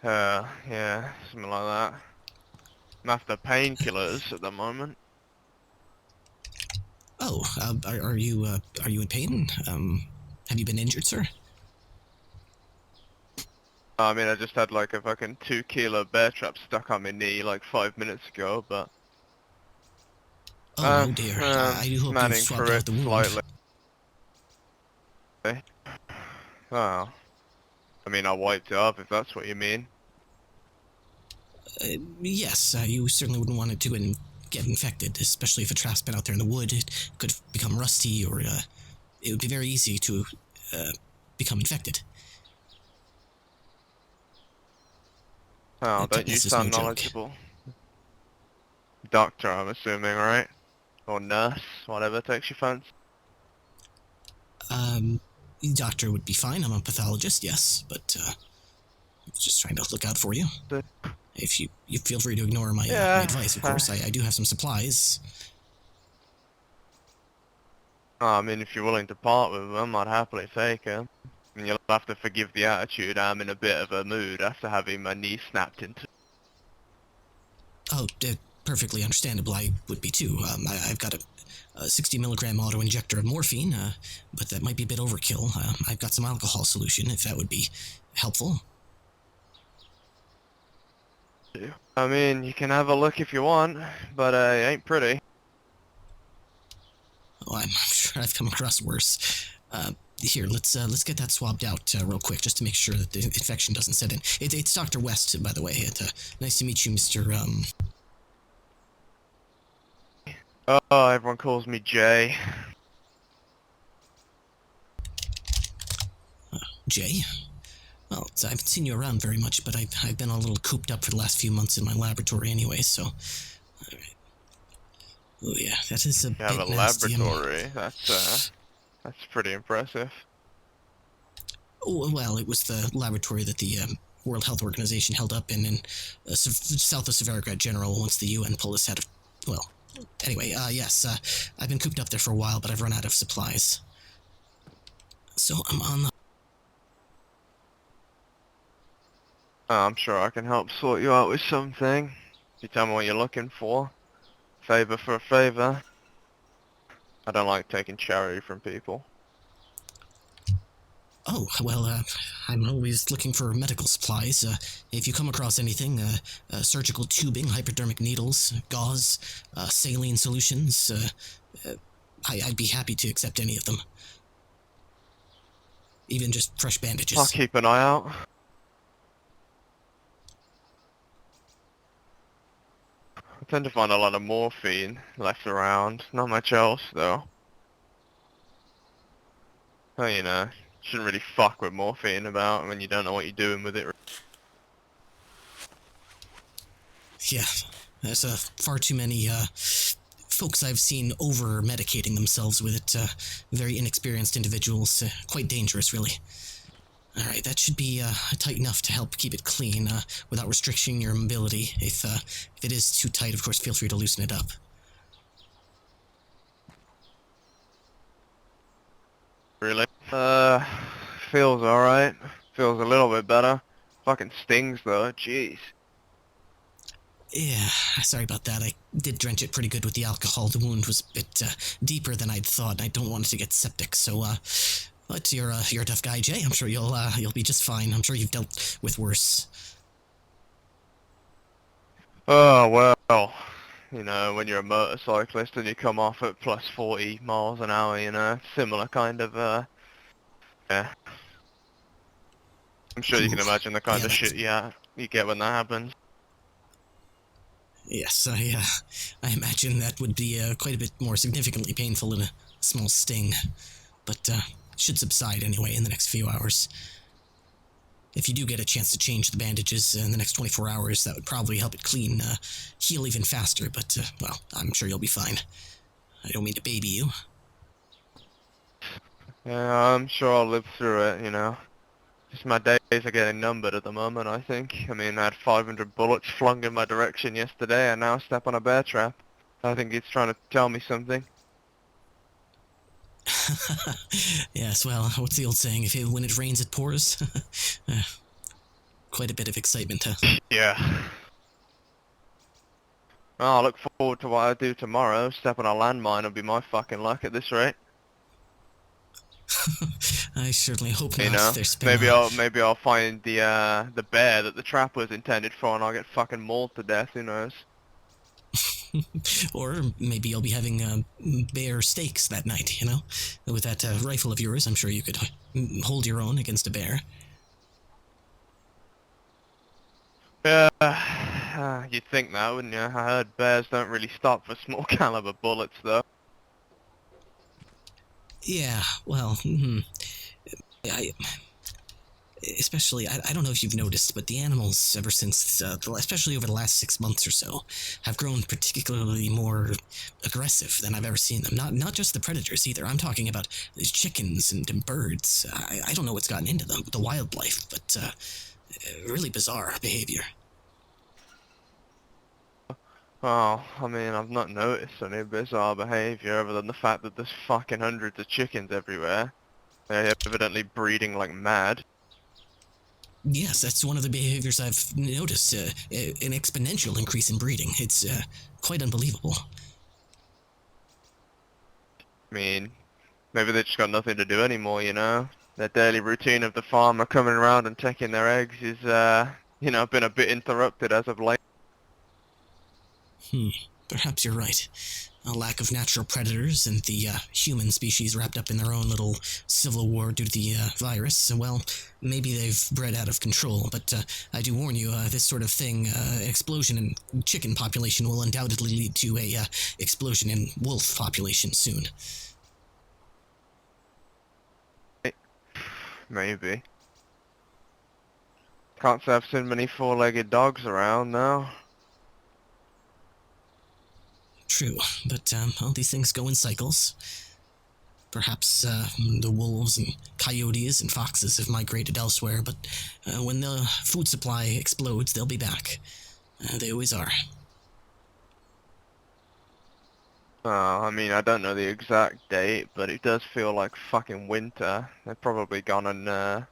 Yeah, something like that. I'm after painkillers at the moment. Oh, are you in pain? Have you been injured, sir? I mean, I just had like a fucking 2 kilo bear trap stuck on my knee like 5 minutes ago, but Oh, oh dear. I do hope you've manning swabbed through out it the wound. slightly. Oh, I mean, I wiped it up if that's what you mean. Yes, you certainly wouldn't want it to get infected, especially if a trap's been out there in the wood. It could become rusty, or it would be very easy to become infected. Oh, don't you Tetanus is no sound joke. knowledgeable? Doctor, I'm assuming, right? Or nurse, whatever takes your fancy. Um, Doctor would be fine. I'm a pathologist, yes, but just trying to look out for you. If you feel free to ignore my my Yeah, advice, of course. I do have some supplies. I mean, if you're willing to part with them, I'd happily take them. And you'll have to forgive the attitude. I'm in a bit of a mood after having my knee snapped into. Oh, perfectly understandable. I would be too. I've got a 60 milligram auto injector of morphine, but that might be a bit overkill. I've got some alcohol solution if that would be helpful. I mean, you can have a look if you want, but it ain't pretty. Oh, I'm sure I've come across worse. Here, let's get that swabbed out real quick, just to make sure that the infection doesn't set in. It's Dr. West, by the way. Nice to meet you, Mr. Oh, everyone calls me Jay. Jay. Well, I haven't seen you around very much, but I've been a little cooped up for the last few months in my laboratory anyway, so... Oh yeah, that is a You have a bit nasty. laboratory. That's pretty impressive. Oh, well, it was the laboratory that the World Health Organization held up in south of Severograd General once the UN pulled us out of... Well, anyway, yes, I've been cooped up there for a while, but I've run out of supplies. So I'm on the... I'm sure I can help sort you out with something. You tell me what you're looking for. Favor for a favor. I don't like taking charity from people. Oh, well, I'm always looking for medical supplies. If you come across anything, surgical tubing, hypodermic needles, gauze, saline solutions, I'd be happy to accept any of them. Even just fresh I'll bandages. keep an eye out. I tend to find a lot of morphine left around. Not much else, though. Oh, you know, shouldn't really fuck with morphine about when you don't know what you're doing with it. Yeah, there's far too many folks I've seen over-medicating themselves with it. Very inexperienced individuals. Quite dangerous, really. Alright, that should be tight enough to help keep it clean without restricting your mobility. If it is too tight, of course, feel free to loosen it up. Really? Feels alright. Feels a little bit better. Fucking stings though, jeez. Yeah, sorry about that. I did drench it pretty good with the alcohol. The wound was a bit deeper than I'd thought, and I don't want it to get septic, so, but you're a tough guy, Jay. I'm sure you'll be just fine. I'm sure you've dealt with worse. Oh, well. You know, when you're a motorcyclist and you come off at plus 40 miles an hour, you know, similar kind of, yeah. I'm sure you Ooh, can imagine the kind yeah, of shit you get when that happens. yes, I imagine that would be quite a bit more significantly painful than a small sting, but should subside anyway in the next few hours. If you do get a chance to change the bandages in the next 24 hours, that would probably help it heal even faster, but, well, I'm sure you'll be fine. I don't mean to baby you. Yeah, I'm sure I'll live through it, you know. Just my days are getting numbered at the moment, I think. I mean, I had 500 bullets flung in my direction yesterday, and now I step on a bear trap. I think it's trying to tell me something. Yes, well, what's the old saying? When it rains, it pours? Quite a bit of excitement, huh? Yeah. Well, I look forward to what I do tomorrow. Step on a landmine will be my fucking luck at this rate. I certainly hope You not. know, There's been, maybe I'll find the bear that the trap was intended for, and I'll get fucking mauled to death. Who knows? or maybe you'll be having bear steaks that night, you know? With that rifle of yours, I'm sure you could hold your own against a bear. Yeah, you'd think that, wouldn't you? I heard bears don't really stop for small caliber bullets, though. Yeah, well, I, especially, I don't know if you've noticed, but the animals, ever since, especially over the last 6 months or so, have grown particularly more aggressive than I've ever seen them. Not just the predators either. I'm talking about these chickens and birds. I don't know what's gotten into them, the wildlife, but really bizarre behavior. Well, I mean, I've not noticed any bizarre behavior other than the fact that there's fucking hundreds of chickens everywhere. They're evidently breeding like mad. Yes, that's one of the behaviors I've noticed. An exponential increase in breeding. It's quite unbelievable. I mean, maybe they just got nothing to do anymore, you know? Their daily routine of the farmer coming around and taking their eggs is, been a bit interrupted as of late. Perhaps you're right. A lack of natural predators and the human species wrapped up in their own little civil war due to the virus. Well, maybe they've bred out of control, but I do warn you, this sort of thing, explosion in chicken population will undoubtedly lead to a explosion in wolf population soon. Maybe. Can't say I've seen many four-legged dogs around now. True, but all these things go in cycles. Perhaps the wolves and coyotes and foxes have migrated elsewhere, but when the food supply explodes, they'll be back. They always are. I mean, I don't know the exact date, but it does feel like fucking winter. They've probably gone and,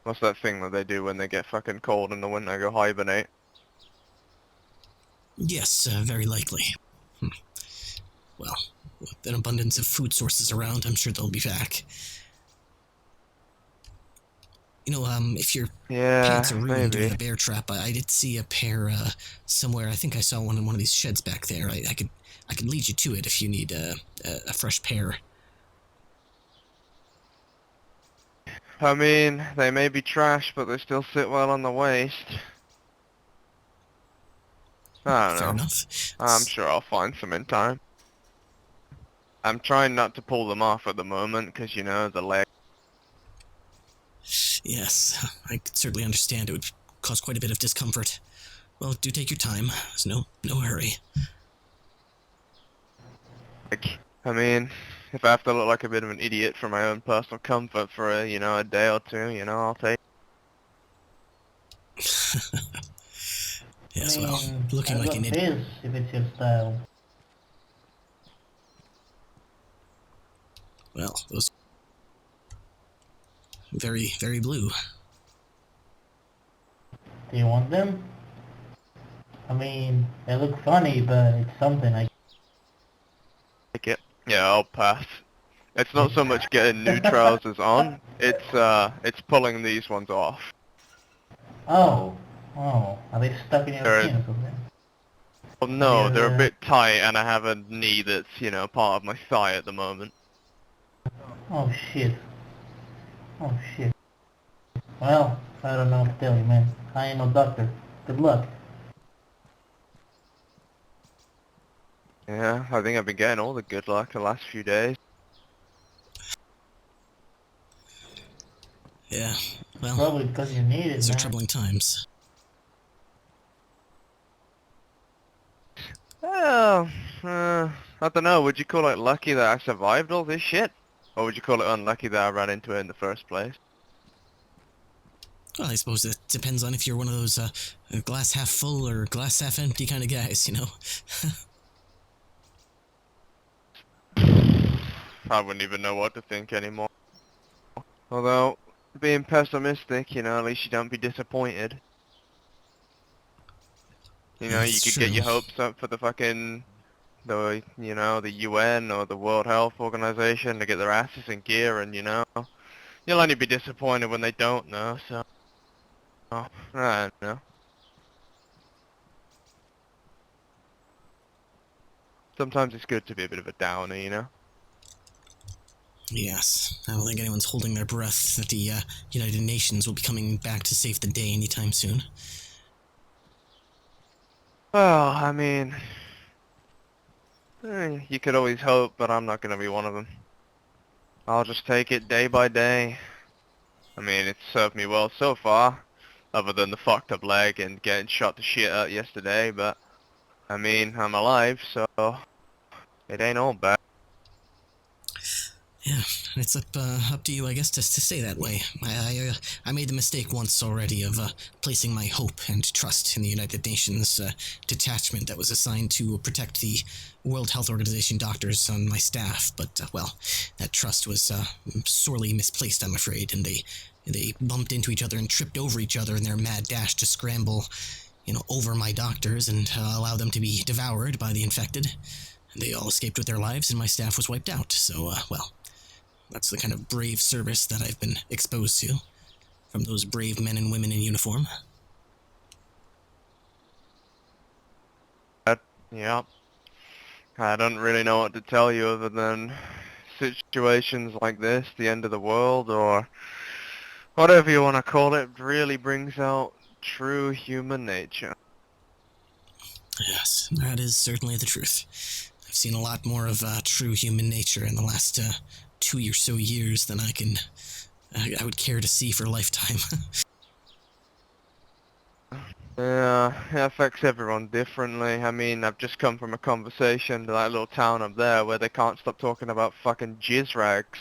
what's that thing that they do when they get fucking cold in the winter, go hibernate? Yes, very likely. Well, with an abundance of food sources around, I'm sure they'll be back. You know, if your pants Yeah, are ruined doing maybe. a bear trap, I did see a pair somewhere. I think I saw one in one of these sheds back there. I could lead you to it if you need a fresh pair. I mean, they may be trash, but they still sit well on the waist. I don't Fair know. enough. I'm sure I'll find some in time. I'm trying not to pull them off at the moment, because, you know, the leg. Yes, I could certainly understand it would cause quite a bit of discomfort. Well, do take your time. There's no hurry. I mean, if I have to look like a bit of an idiot for my own personal comfort for a day or two, I'll take. Yes, I well, mean, looking I've like got an idiot. this if it's your style. Well, those very, very blue. Do you want them? I mean, they look funny, but it's something I... Take it. Yeah, I'll pass. It's not so much getting new trousers on, it's pulling these ones off. Oh, oh, are they stuck in your They're, skin or something? well, Have no, they're a you, bit tight and I have a knee that's, part of my thigh at the moment. oh shit. Oh shit. Well, I don't know what to tell you, man. I am a doctor. Good luck. Yeah, I think I've been getting all the good luck the last few days. Yeah, well, Probably because you need it, these are man. troubling times. Well, I don't know, would you call it lucky that I survived all this shit? Or would you call it unlucky that I ran into it in the first place? Well, I suppose it depends on if you're one of those glass half full or glass half empty kind of guys, you know? I wouldn't even know what to think anymore. Although, being pessimistic, at least you don't be disappointed. You know, you That's could get true. your hopes up for the fucking, the UN or the World Health Organization to get their asses in gear, and you'll only be disappointed when they don't know. So, I don't know. Sometimes it's good to be a bit of a downer. Yes, I don't think anyone's holding their breath that the United Nations will be coming back to save the day anytime soon. Well, I mean, you could always hope, but I'm not gonna be one of them. I'll just take it day by day. I mean, it's served me well so far, other than the fucked up leg and getting shot to shit out yesterday, but, I mean, I'm alive, so it ain't all bad. Yeah, it's up to you, I guess, to say that way. I made the mistake once already of placing my hope and trust in the United Nations detachment that was assigned to protect the World Health Organization doctors on my staff. But well, that trust was sorely misplaced, I'm afraid, and they bumped into each other and tripped over each other in their mad dash to scramble, over my doctors and allow them to be devoured by the infected. They all escaped with their lives, and my staff was wiped out. So, well. That's the kind of brave service that I've been exposed to from those brave men and women in uniform. Yeah, I don't really know what to tell you other than situations like this, the end of the world, or whatever you want to call it, really brings out true human nature. Yes, that is certainly the truth. I've seen a lot more of true human nature in the last 2 or so years than I would care to see for a lifetime. Yeah, it affects everyone differently. I mean, I've just come from a conversation to that little town up there where they can't stop talking about fucking jizz rags.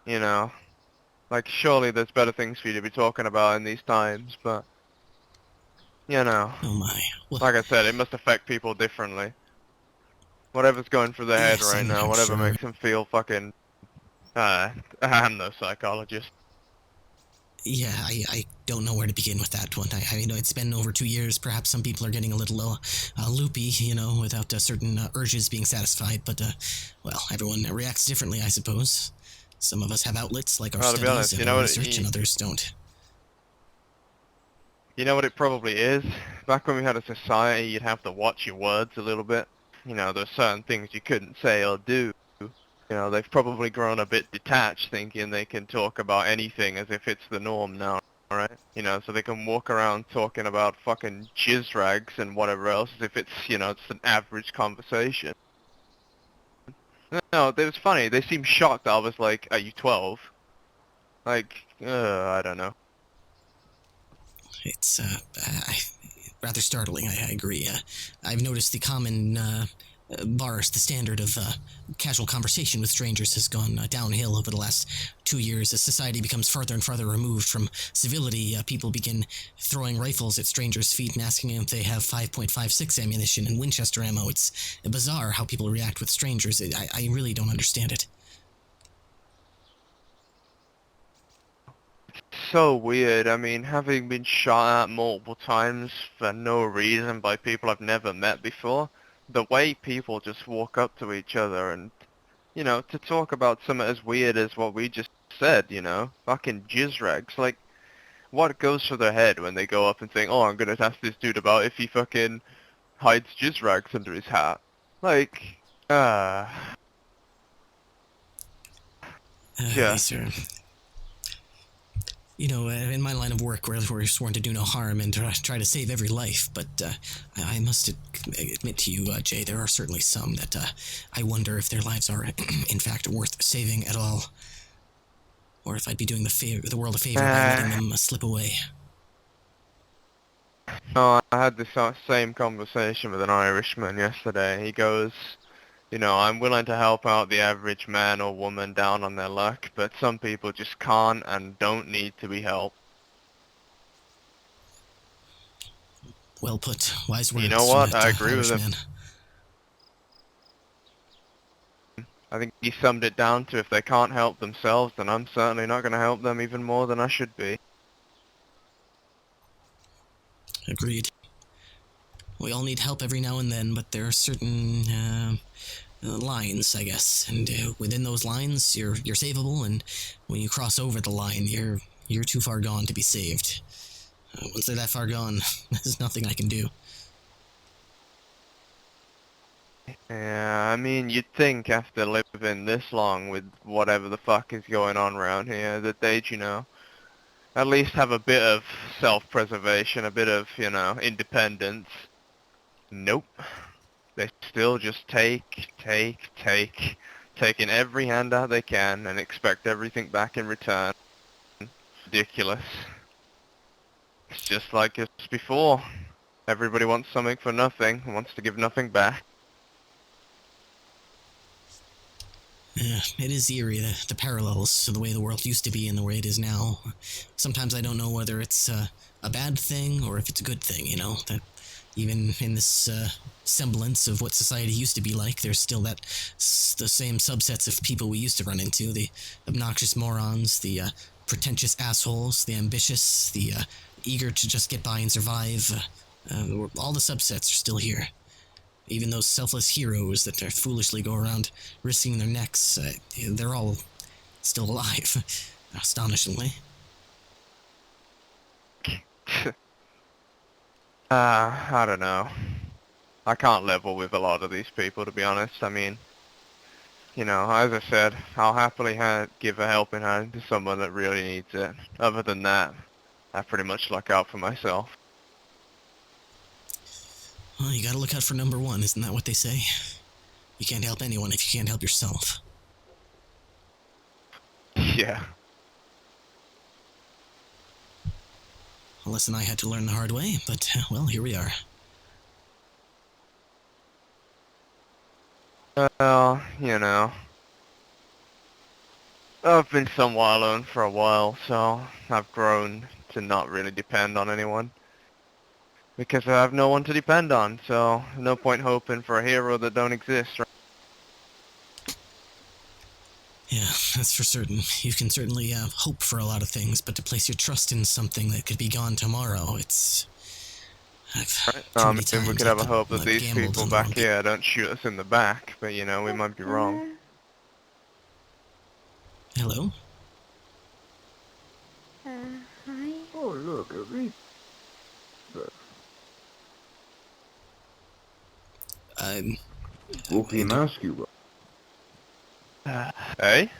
You know, like surely there's better things for you to be talking about in these times, but Oh my. Well, like I said, it must affect people differently. Whatever's going through their head yes, right now, I'm whatever sure. makes them feel fucking, I'm no psychologist. Yeah, I don't know where to begin with that one. I know it's been over 2 years. Perhaps some people are getting a little loopy, without certain urges being satisfied. But, well, everyone reacts differently, I suppose. Some of us have outlets like our Well, to be studies honest, and our research, and others don't. you know what it probably is? Back when we had a society, you'd have to watch your words a little bit. There's certain things you couldn't say or do. They've probably grown a bit detached, thinking they can talk about anything as if it's the norm now, right? So they can walk around talking about fucking jizz rags and whatever else as if it's an average conversation. No, it was funny. They seemed shocked. I was like, are you 12? Like, I don't know. It's rather startling, I agree. I've noticed the common bars, the standard of casual conversation with strangers has gone downhill over the last 2 years. As society becomes farther and farther removed from civility, people begin throwing rifles at strangers' feet and asking them if they have 5.56 ammunition and Winchester ammo. It's bizarre how people react with strangers. I really don't understand it. So weird. I mean, having been shot at multiple times for no reason by people I've never met before, the way people just walk up to each other and, to talk about something as weird as what we just said, fucking jizz rags. Like, what goes through their head when they go up and think, oh, I'm gonna ask this dude about if he fucking hides jizz rags under his hat? Like, These just, are in my line of work, we're sworn to do no harm and try to save every life, but I must admit to you, Jay, there are certainly some that I wonder if their lives are, in fact, worth saving at all, or if I'd be doing the world a favor by letting uh, them slip away. no, I had this same conversation with an Irishman yesterday. He goes, I'm willing to help out the average man or woman down on their luck, but some people just can't and don't need to be helped. Well put. Wise You know words from what? that I agree with him. Irishman. I think he summed it down to if they can't help themselves, then I'm certainly not going to help them even more than I should be. Agreed. We all need help every now and then, but there are certain lines, I guess, and within those lines, you're savable, and when you cross over the line, you're too far gone to be saved. Once they're that far gone, there's nothing I can do. Yeah, I mean, you'd think after living this long with whatever the fuck is going on around here that they'd, at least have a bit of self-preservation, a bit of, independence. Nope. They still just taking every handout they can and expect everything back in return. Ridiculous. It's just like it's before. Everybody wants something for nothing, wants to give nothing back. Yeah, it is eerie, the parallels to the way the world used to be and the way it is now. Sometimes I don't know whether it's a bad thing or if it's a good thing, that even in this semblance of what society used to be like, there's still the same subsets of people we used to run into, the obnoxious morons, the pretentious assholes, the ambitious, the eager to just get by and survive. All the subsets are still here. Even those selfless heroes that foolishly go around risking their necks, they're all still alive, astonishingly. I don't know. I can't level with a lot of these people, to be honest. I mean, as I said, I'll happily give a helping hand to someone that really needs it. Other than that, I pretty much look out for myself. Well, you gotta look out for number one, isn't that what they say? You can't help anyone if you can't help yourself. Yeah. A lesson I had to learn the hard way, but, well, here we are. Well, I've been somewhat alone for a while, so I've grown to not really depend on anyone. Because I have no one to depend on, so no point hoping for a hero that don't exist, right? Yeah, that's for certain. You can certainly hope for a lot of things, but to place your trust in something that could be gone tomorrow, it's... I mean, we could have a hope that these people back here don't shoot us in the back, but we might be wrong. Hello? Hi. Oh, look, a reaper. Spooky mask you got. Hey?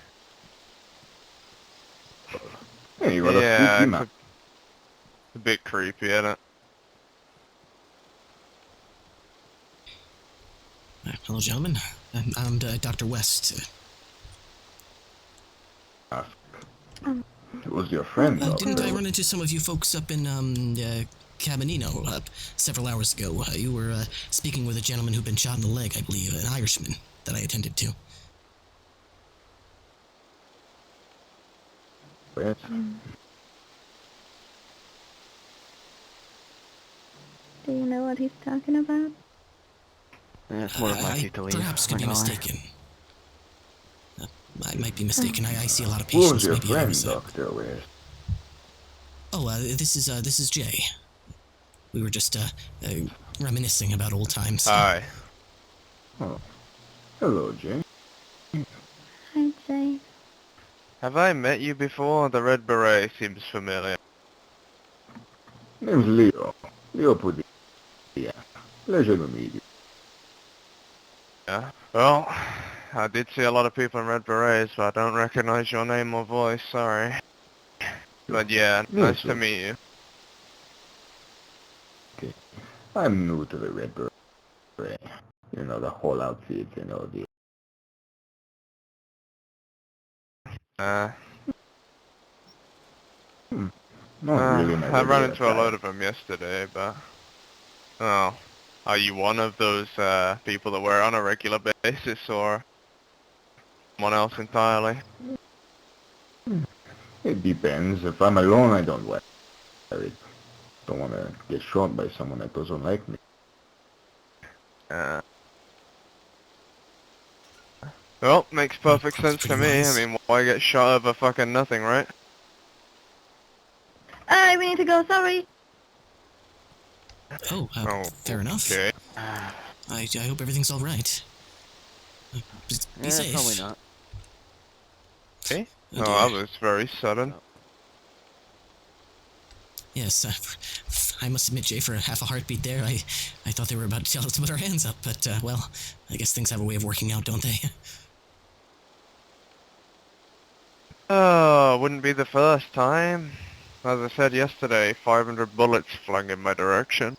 Hey, you got a Yeah, spooky it's mask. a bit creepy, isn't it? Hello, gentlemen. I'm Dr. West. It was your friend, Didn't I Doctor. run into some of you folks up in, Cabanino, several hours ago? You were, speaking with a gentleman who'd been shot in the leg, I believe, an Irishman that I attended to. Yes. Do you know what he's talking about? Yeah, it's more of my I to leave. perhaps could be mistaken. I might be mistaken. I see a lot of Who was patients. your Maybe I friend, was, Doctor West? Oh, this is Jay. We were just, reminiscing about old times. Hi. Oh. Hello, Jay. Hi, Jay. Have I met you before? The red beret seems familiar. Name's Leo. Leo Pudding. Yeah. Pleasure to meet you. Yeah. Well, I did see a lot of people in red berets, but I don't recognize your name or voice, sorry. But yeah, nice to meet you. Okay. I'm new to the Red Beret. You know, the whole outfit, the... Not really my I ran regular into a type. load of them yesterday, but... Oh. Are you one of those, people that wear on a regular basis, or... someone else entirely? It depends. If I'm alone, I don't wear it. Don't want to get shot by someone that doesn't like me. Well, makes perfect That's sense to pretty me. wise. I mean, why get shot over fucking nothing, right? We need to go, sorry. Oh, Oh, fair enough. okay. I hope everything's all right. Just be safe. Probably not. Hey? Oh, Oh, dear. that was very sudden. Yes, I must admit, Jay, for half a heartbeat there, I thought they were about to tell us to put our hands up, but, well, I guess things have a way of working out, don't they? Oh, wouldn't be the first time. As I said yesterday, 500 bullets flung in my direction.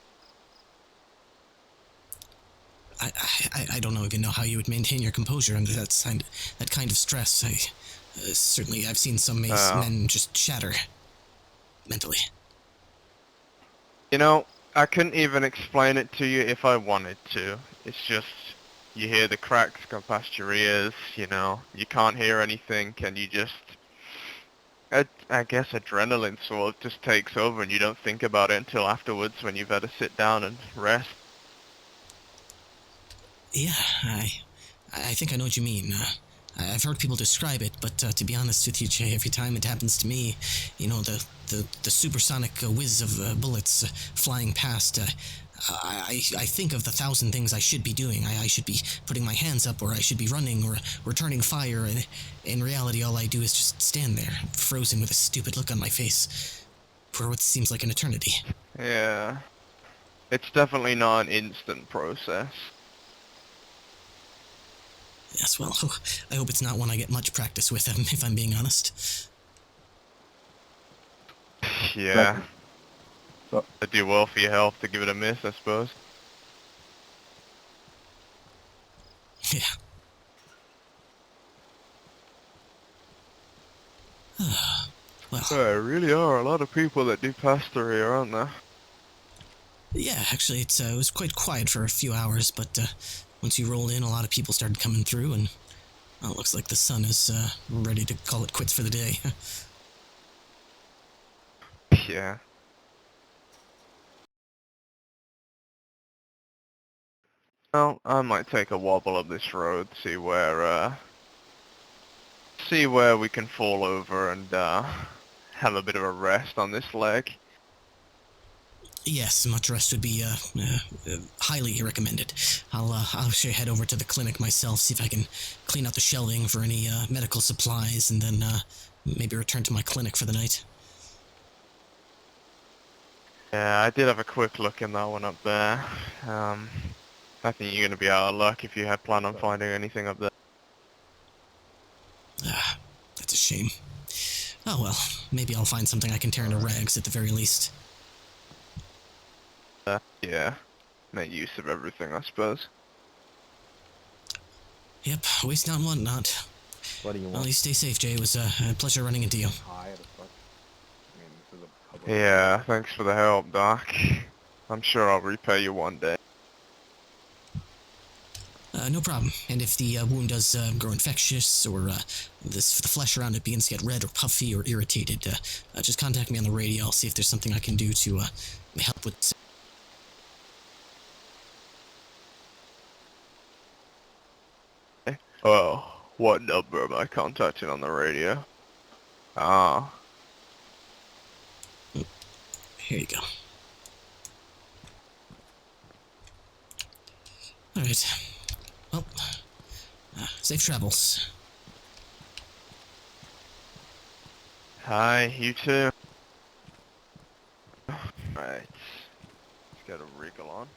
I don't even know how you would maintain your composure under that kind of stress. Certainly, I've seen some Oh. men just shatter mentally. You know, I couldn't even explain it to you if I wanted to. It's just, you hear the cracks go past your ears, you know, you can't hear anything, and you just... I guess adrenaline sort of just takes over and you don't think about it until afterwards when you've had to sit down and rest. Yeah, I think I know what you mean. I've heard people describe it, but to be honest with you, Jay, every time it happens to me, you know, the supersonic whiz of bullets flying past, I think of the thousand things I should be doing. I should be putting my hands up, or I should be running, or returning fire, and in reality, all I do is just stand there, frozen with a stupid look on my face, for what seems like an eternity. Yeah. It's definitely not an instant process. Yes, well, I hope it's not one I get much practice with, if I'm being honest. Yeah. So- It'd do well for your health to give it a miss, I suppose. Yeah. Well, There really are a lot of people that do pass through here, aren't there? yeah, actually, it was quite quiet for a few hours, but once you rolled in, a lot of people started coming through, and well, it looks like the sun is ready to call it quits for the day. Yeah. Well, I might take a wobble up this road, see where we can fall over and have a bit of a rest on this leg. Yes, much rest would be highly recommended. I'll actually head over to the clinic myself, see if I can clean out the shelving for any medical supplies, and then maybe return to my clinic for the night. Yeah, I did have a quick look in that one up there. I think you're gonna be out of luck if you had planned on finding anything up there. Ah, that's a shame. Oh well, maybe I'll find something I can tear into rags at the very least. Yeah, make use of everything, I suppose. Yep, waste not, want not. What do you Well, want? you stay safe, Jay. It was a pleasure running into you. High as fuck. I mean, this is a public. Yeah, thanks for the help, Doc. I'm sure I'll repay you one day. No problem. And if the wound does grow infectious, or the flesh around it begins to get red or puffy or irritated, just contact me on the radio. I'll see if there's something I can do to help with. Oh, what number am I contacting on the radio? Ah, Here you go. All right. Well, safe travels. hi, you too. Right, let's get a wriggle on.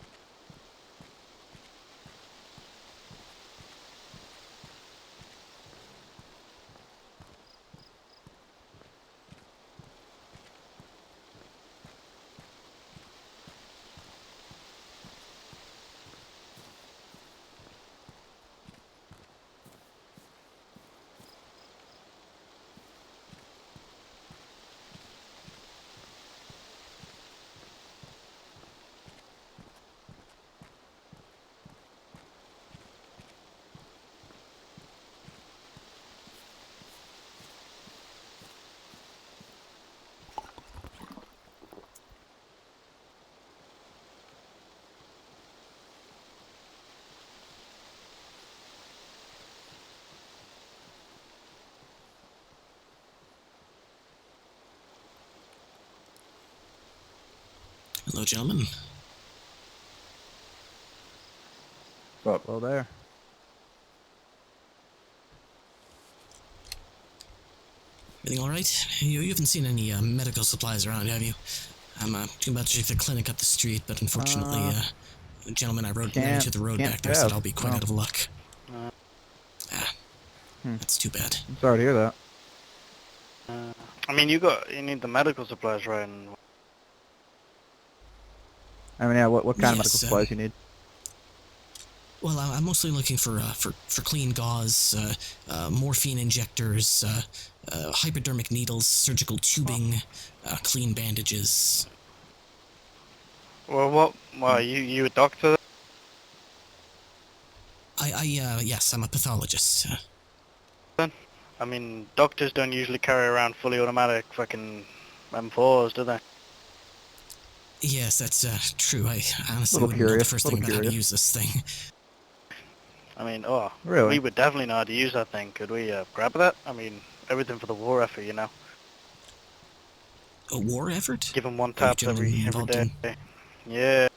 Hello, gentlemen. up? Hello there. Everything all right? You haven't seen any medical supplies around, have you? I'm about to check the clinic up the street, but unfortunately, the gentleman I rode into the road back there said I'll be quite out of luck. That's too bad. I'm sorry to hear that. I mean, you need the medical supplies, right? And I mean, yeah, what kind of medical Yes, supplies you need? Well, I'm mostly looking for clean gauze, morphine injectors, hypodermic needles, surgical tubing, clean bandages. well, you a doctor? Yes, I'm a pathologist. I mean, doctors don't usually carry around fully automatic fucking M4s, do they? Yes, that's true. I honestly Little wouldn't know the curious, first little thing about how to curious. use this thing. I mean, Really? we would definitely know how to use that thing. Could we grab that? I mean, everything for the war effort, you know. A war effort? Give them one Are you tap every involved day. in- Yeah.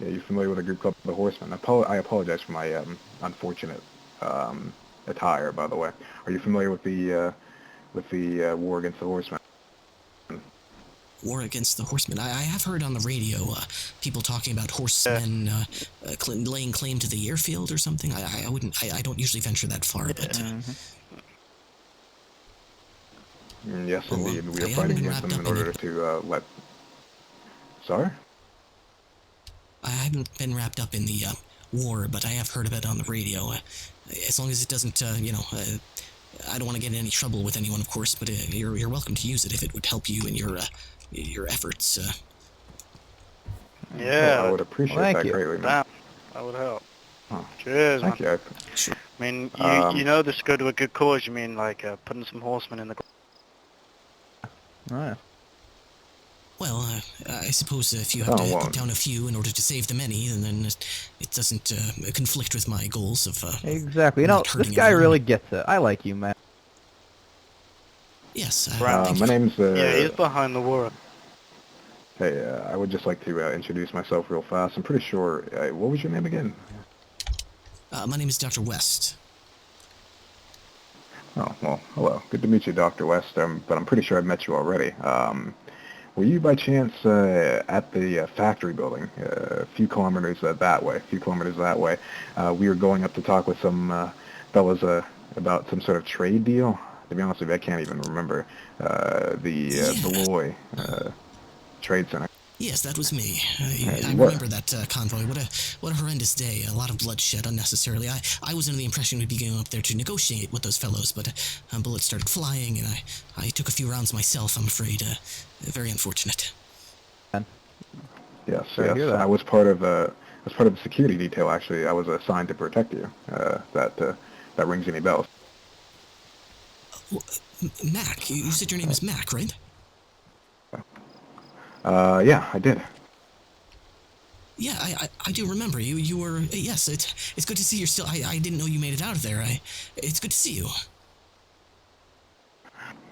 Yeah, you familiar with a group called the Horsemen? I apologize for my unfortunate attire, by the way. Are you familiar with the war against the Horsemen? War against the horsemen. I have heard on the radio people talking about horsemen laying claim to the airfield or something. I don't usually venture that far, but Yes, Well, indeed. We I are haven't fighting been against them wrapped in up in order it. to let. Sorry? I haven't been wrapped up in the war, but I have heard of it on the radio. As long as it doesn't, I don't want to get in any trouble with anyone, of course, but you're welcome to use it if it would help you in your efforts. Yeah. Well, I would appreciate Thank that you. greatly, man. Damn. That would help. Oh, Cheers, thank man. you. Sure. I mean, Um, you know this go to a good cause. You mean like putting some horsemen in the Oh, yeah. Well, I suppose if you have to well, put down a few in order to save the many, then it doesn't conflict with my goals of. Exactly. You know, Not this hurting guy anyone. really gets it. I like you, man. Yes. Right. Thank my you. name's. Yeah, he's behind the war. Hey, I would just like to introduce myself real fast. I'm pretty sure. What was your name again? My name is Dr. West. Oh, well, hello. Good to meet you, Dr. West. But I'm pretty sure I've met you already. Were you by chance at the factory building? A few kilometers that way. We were going up to talk with some fellas about some sort of trade deal. To be honest with you, I can't even remember. The Beloy Trade Center. Yes, that was me. you I were. remember that convoy. What a horrendous day. A lot of bloodshed unnecessarily. I was under the impression we'd be going up there to negotiate with those fellows, but bullets started flying, and I took a few rounds myself, I'm afraid. Very unfortunate. Yes, Sorry to hear yes. that. I was part of the security detail. Actually, I was assigned to protect you. That rings any bells? Mack, you said your name is Mack, right? Yeah, I did. Yeah, I do remember you. You were yes. It's good to see you're still. I didn't know you made it out of there. It's good to see you.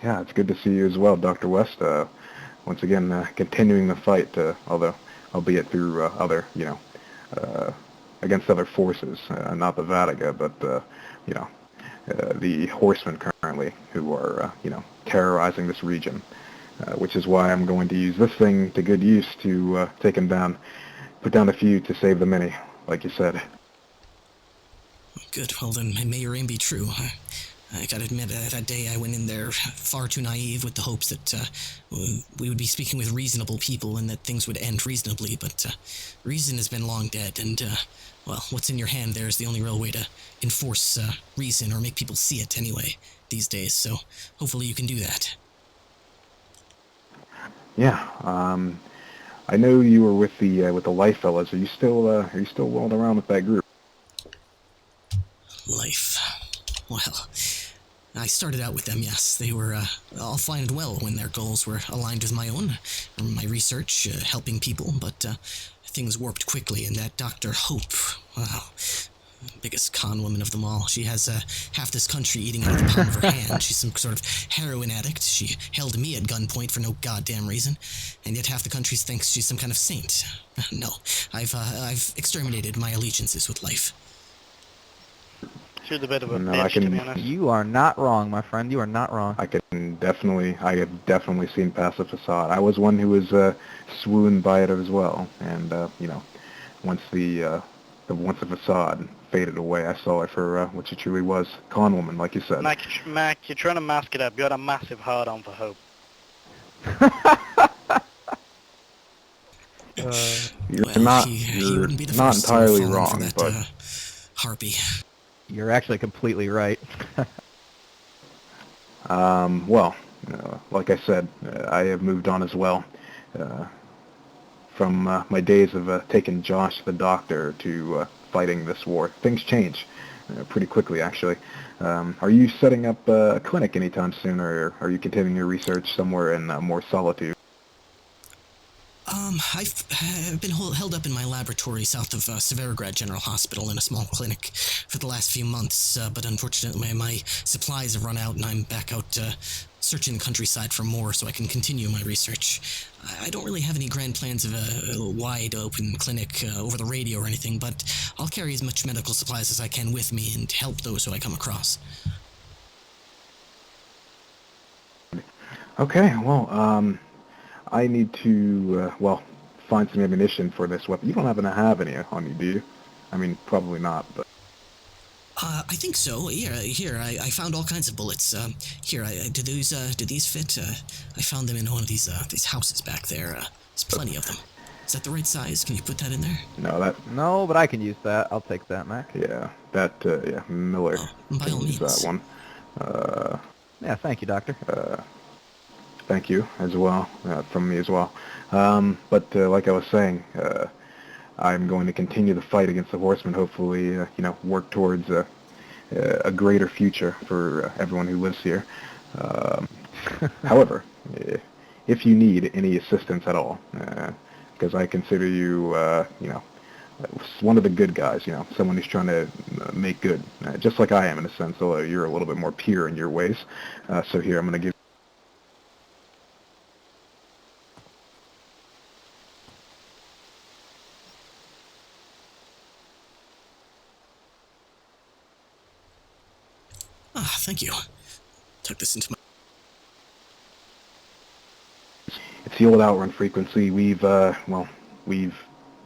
Yeah, it's good to see you as well, Dr. West. Once again, continuing the fight, although albeit through other, against other forces, not the Vatiga, but the horsemen currently who are, terrorizing this region. Which is why I'm going to use this thing to good use to take them down, put down a few to save the many, like you said. Good. Well, then may your aim be true. I gotta admit, that day I went in there far too naive with the hopes that we would be speaking with reasonable people and that things would end reasonably, but reason has been long dead, and, well, what's in your hand there is the only real way to enforce reason or make people see it anyway these days, so hopefully you can do that. Yeah, I know you were with the Life fellas. Are you still rolling around with that group? Life. Well, I started out with them, yes. They were all fine and well when their goals were aligned with my own, or my research, helping people, but things warped quickly, and that Dr. Hope, well, Biggest con woman of them all. She has half this country eating out of the palm of her hand. She's some sort of heroin addict. She held me at gunpoint for no goddamn reason, and yet half the country thinks she's some kind of saint. No, I've exterminated my allegiances with life. She was a bit of a No, bitch, to be honest. You are not wrong, my friend. You are not wrong. I have definitely seen past the facade. I was one who was swooned by it as well, and you know, once the facade faded away, I saw her for what she truly was, con woman, like you said. Mac, you're trying to mask it up. You got a massive hard-on for Hope. You're Well, not he wouldn't be the not first entirely to fall for wrong, that, but harpy. You're actually completely right. well, like I said, I have moved on as well. From my days of taking Josh to the doctor to fighting this war, things change pretty quickly, actually. Are you setting up a clinic anytime soon, or are you continuing your research somewhere in more solitude? I've been held up in my laboratory south of Severograd General Hospital in a small clinic for the last few months, but unfortunately my supplies have run out and I'm back out searching the countryside for more so I can continue my research. I don't really have any grand plans of a wide open clinic over the radio or anything, but I'll carry as much medical supplies as I can with me and help those who I come across. Okay, well, I need to, find some ammunition for this weapon. You don't happen to have any on you, do you? I mean, probably not, but... I think so. Here, I found all kinds of bullets. Here, do these fit? I found them in one of these houses back there. There's plenty of them. Is that the right size? Can you put that in there? No, but I can use that. I'll take that, Mac. Yeah, Miller By all can use means. that one. Yeah, thank you, Doctor. Thank you as well, from me as well. But like I was saying, I'm going to continue the fight against the Horsemen, hopefully, work towards a greater future for everyone who lives here. However, if you need any assistance at all, because I consider you, one of the good guys, someone who's trying to make good, just like I am in a sense, although you're a little bit more pure in your ways. So here, I'm going to give Thank you. Tuck this into my... It's the old outrun frequency. We're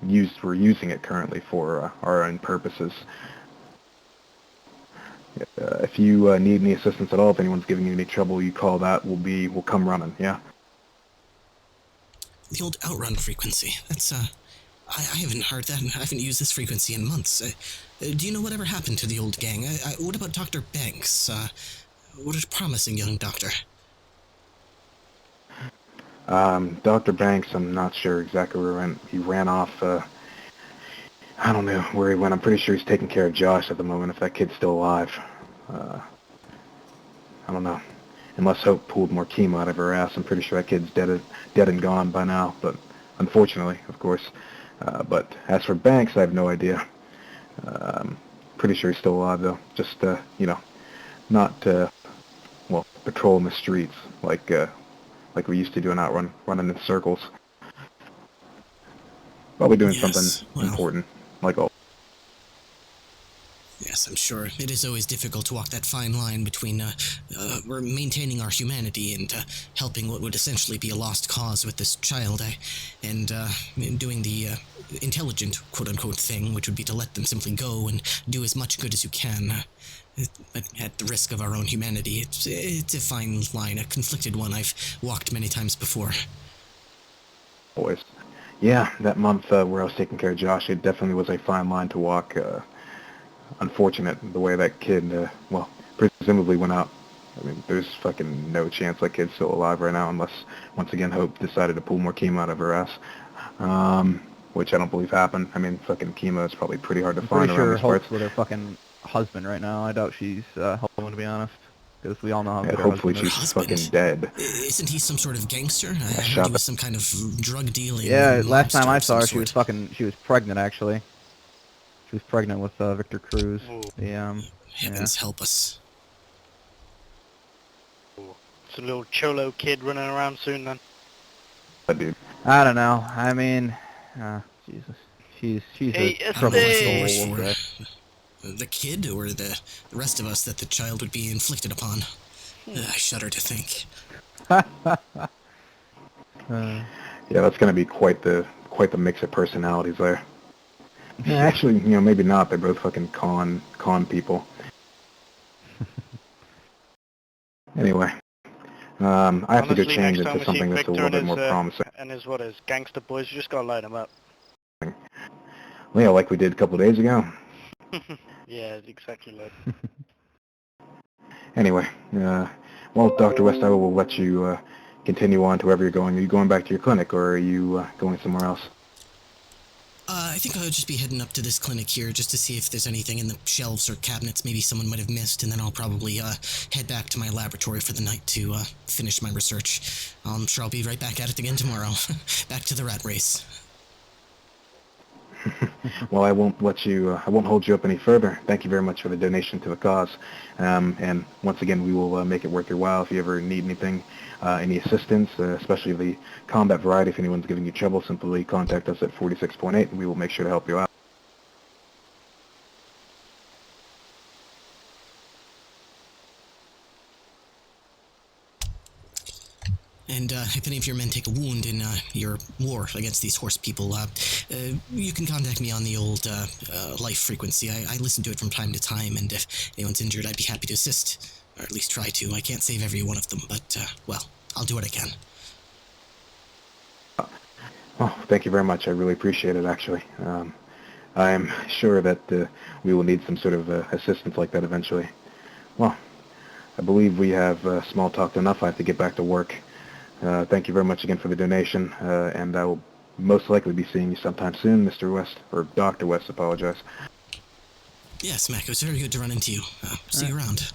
using it currently for our own purposes. If you need any assistance at all, if anyone's giving you any trouble, you call that. We'll come running. Yeah. The old outrun frequency. That's I haven't heard that. I haven't used this frequency in months. Do you know whatever happened to the old gang? What about Dr. Banks? What a promising young doctor. Dr. Banks, I'm not sure exactly where he went. He ran off, I don't know where he went. I'm pretty sure he's taking care of Josh at the moment, if that kid's still alive. I don't know. Unless Hope pulled more chemo out of her ass, I'm pretty sure that kid's dead and gone by now, but unfortunately, of course. But as for Banks, I have no idea. Pretty sure he's still alive, though. Just, not, patrolling the streets like we used to do running in circles. Probably doing something important, like all. Yes, I'm sure. It is always difficult to walk that fine line between we're maintaining our humanity and helping what would essentially be a lost cause with this child, and doing the intelligent, quote-unquote, thing, which would be to let them simply go and do as much good as you can, but at the risk of our own humanity. It's a fine line, a conflicted one I've walked many times before. Always. Yeah, that month where I was taking care of Josh, it definitely was a fine line to walk. Unfortunate the way that kid, presumably went out. I mean, there's fucking no chance that kid's still alive right now unless, once again, Hope decided to pull more chemo out of her ass. Which I don't believe happened. I mean, fucking chemo is probably pretty hard to find around these parts. Hope's with her fucking husband right now. I doubt she's home, to be honest. Because we all know how good her hopefully husband she's is. fucking dead. Isn't he some sort of gangster? I heard he was some kind of drug dealing. Yeah, last time I mobster saw of her, some she was sort. she was pregnant, actually. She was pregnant with Victor Cruz. Ooh. Yeah. Heavens help us. It's a little cholo kid running around soon then. Dude. I don't know. I mean, Jesus. She's Hey, a I don't know what I feel worse troubled for. soul. The kid or the rest of us that the child would be inflicted upon. I shudder to think. Yeah, that's going to be quite the mix of personalities there. Yeah, actually, maybe not. They're both fucking con people. Anyway, I have to go Honestly, change next time into we see something that's a Victor little bit more promising. and his gangster boys, you just gotta light him up. Well, yeah, like we did a couple of days ago. Yeah, exactly like. Anyway, well, Dr. West, I will let you continue on to wherever you're going. Are you going back to your clinic, or are you going somewhere else? I think I'll just be heading up to this clinic here just to see if there's anything in the shelves or cabinets maybe someone might have missed, and then I'll probably head back to my laboratory for the night to finish my research. I'm sure I'll be right back at it again tomorrow. Back to the rat race. Well, I won't hold you up any further. Thank you very much for the donation to the cause. And once again, we will make it worth your while if you ever need anything, any assistance, especially the combat variety. If anyone's giving you trouble, simply contact us at 46.8 and we will make sure to help you out. And if any of your men take a wound in your war against these horse people, you can contact me on the old life frequency. I listen to it from time to time, and if anyone's injured, I'd be happy to assist, or at least try to. I can't save every one of them, but, well, I'll do what I can. Oh, thank you very much. I really appreciate it, actually. I'm sure that we will need some sort of assistance like that eventually. Well, I believe we have small talked enough. I have to get back to work. Thank you very much again for the donation, and I will most likely be seeing you sometime soon, Mr. West, or Dr. West, apologize. Yes, Mack, it was very good to run into you. See you around.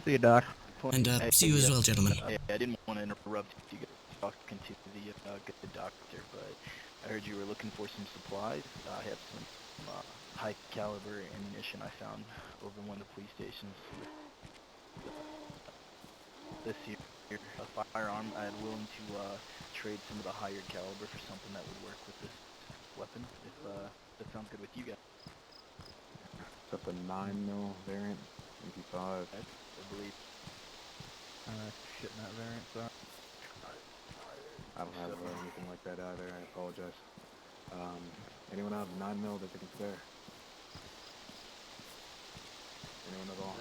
See you, Doc. And see you as well, gentlemen. I didn't want to interrupt you guys talking to the good doctor, but I heard you were looking for some supplies. I have some high caliber ammunition I found over in one of the police stations. This year, a firearm. I'm willing to trade some of the higher caliber for something that would work with this weapon, if that sounds good with you guys. It's up a 9mm variant, 55. I believe. Shit in that variant, sorry. I don't have anything like that either. I apologize. Anyone have 9mm that they can spare? Anyone at all?